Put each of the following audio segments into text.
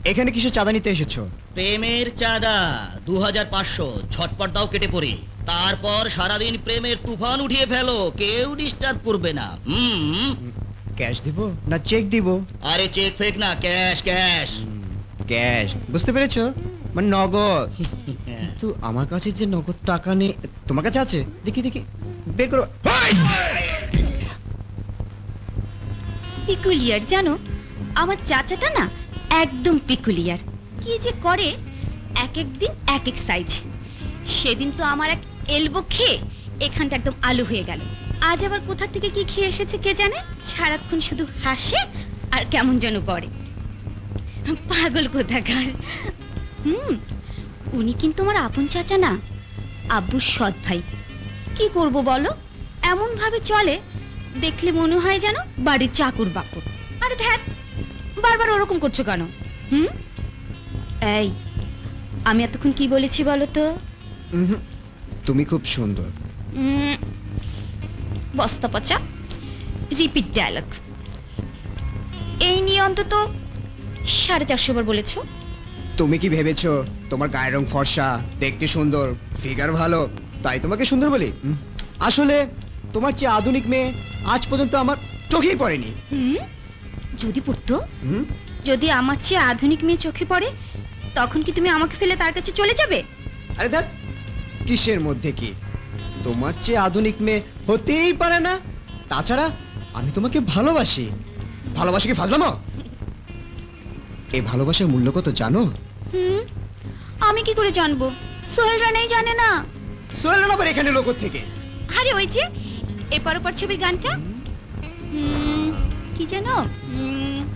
এখানে কিসের চাঁদা নিতে এসেছো? প্রেমের চাঁদা 2500। ঝটপট দাও, কেটে পড়ি। তারপর সারাদিন প্রেমের তুফান উঠিয়ে ফেলো, কেউ ডিস্টার্ব করবে না। ক্যাশ দিব না চেক দিব? আরে চেক ফেক না, ক্যাশ ক্যাশ। ক্যাশ, বুঝতে পেরেছো? মানে নগদ। কিন্তু আমার কাছে যে নগদ টাকা নেই। তোমার কাছে আছে? দেখি দেখি, বের করো। পিকুলিয়ার জানো, আমার চাচাটা না একদম পিকুলিয়ার। কি যে করে, এক এক দিন এক এক সাইজ। সেদিন তো আমার এক এলবো খেয়ে এখানটা একদম আলু হয়ে গেল। আজ আবার কোথা থেকে কি খেয়ে এসেছে কে জানে, সারাক্ষণ শুধু হাসে আর কেমন যেন করে। পাগল কোথাকার। উনি কিন্তু আমার আপন চাচা না, আব্বুর সৎ ভাই। কি করব বলো, এমন ভাবে চলে দেখলে মনে হয় যেন বাড়ির চাকর বাকর। আরে ধ্যাত, বারবার ওরকম করছো কেন? এই, আমি এতক্ষণ কি বলেছি বলো তো? তুমি খুব সুন্দর। বস্তা পচা রিপিট ডায়লগ। এই নিয়ে অন্তত 450 বার বলেছো। তুমি কি ভেবেছো তোমার গায়ের রং ফর্সা, দেখতে সুন্দর, ফিগার ভালো, তাই তোমাকে সুন্দর বলি? আসলে তোমার চেয়ে আধুনিক মেয়ে আজ পর্যন্ত আমার চোখেই পড়েনি। যদি পড়তো, যদি আমার চেয়ে আধুনিক মেয়ে চোখে পড়ে, তখন কি তুমি আমাকে ফেলে তার কাছে চলে যাবে? আরে ধ্যাৎ, কিসের মধ্যে কি? তোমার চেয়ে আধুনিক মেয়ে হতেই পারে না। তাছাড়া আমি তোমাকে ভালোবাসি। ভালোবাসি কি ফাজলামো? এই ভালোবাসার মূল্য কত জানো? আমি কি করে জানবো? সোহেল রানাই জানে না। সোহেল রানা আবার এখানে লোক থেকে? আরে ওই যে এপার ওপার ছবির গানটা, কি জানো?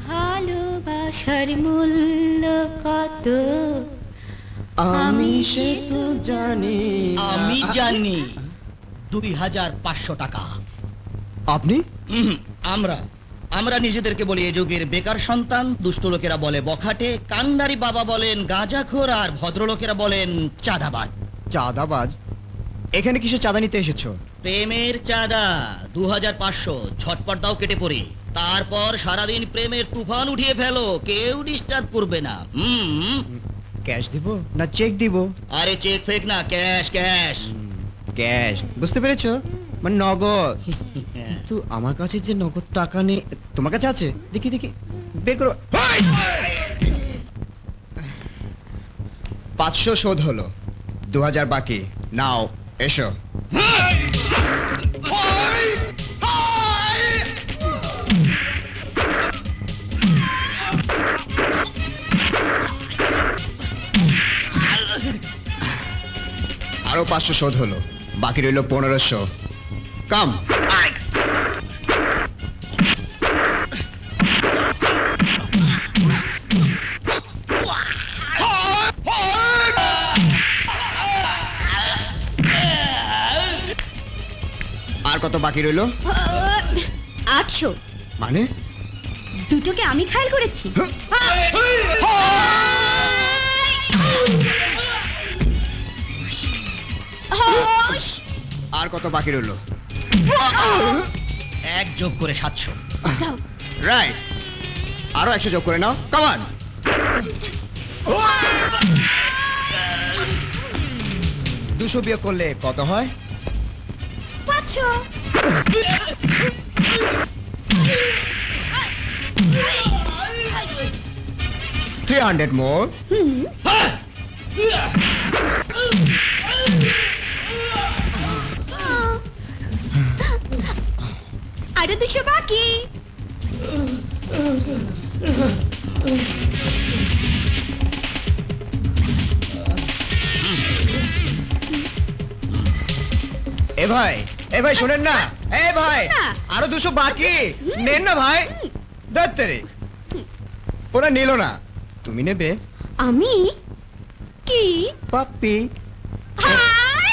ভালোবাসার মূল্য কত আমি সে তো জানি। আমি জানি 2500 টাকা। আপনি? আমরা আমরা নিজেদেরকে বলি এ যুগের বেকার সন্তান। দুষ্ট লোকেরা বলে বখাটে, কান্ডারি বাবা বলেন গাঁজাখোর, আর ভদ্রলোকেরা বলেন চাঁদাবাজ। চাঁদাবাজ? এখানে কিসের চাঁদা নিতে এসেছো? প্রেমের চাঁদা 2500। ঝটপট দাও, কেটে পড়ি। তারপর সারাদিন প্রেমের তুফান উঠিয়ে ফেলো, কেউ ডিস্টার্ব করবে না। ক্যাশ দিব না চেক দিব? আরে চেক ফেক না, ক্যাশ ক্যাশ। ক্যাশ, বুঝতে পেরেছো? মানে নগদ। কিন্তু আমার কাছে যে নগদ টাকা নেই। তোমার কাছে আছে? দেখি দেখি, বের করো। 500 শোধ হলো, 2000 বাকি। নাও, এসো। আরো 500 শোধ হলো, বাকি রইল 1500। কাম। আর কত বাকি রইল? 800। মানে? দুটোকে আমি খায়াল করেছি। আর কত বাকি রইল? 1 যোগ করে 700। রাইট, আরো 100 যোগ করে নাও। কামান। 200 বিয়োগ করলে কত হয়? 500। 300 মোর। আরো 200 বাকি। এ ভাই, এ ভাই শোনেন না। এ ভাই, আরো 200 বাকি। নেন না ভাই। দত্তরে ওরা নিল না, তুমি নেবে? আমি কি পাপ্পি। হাই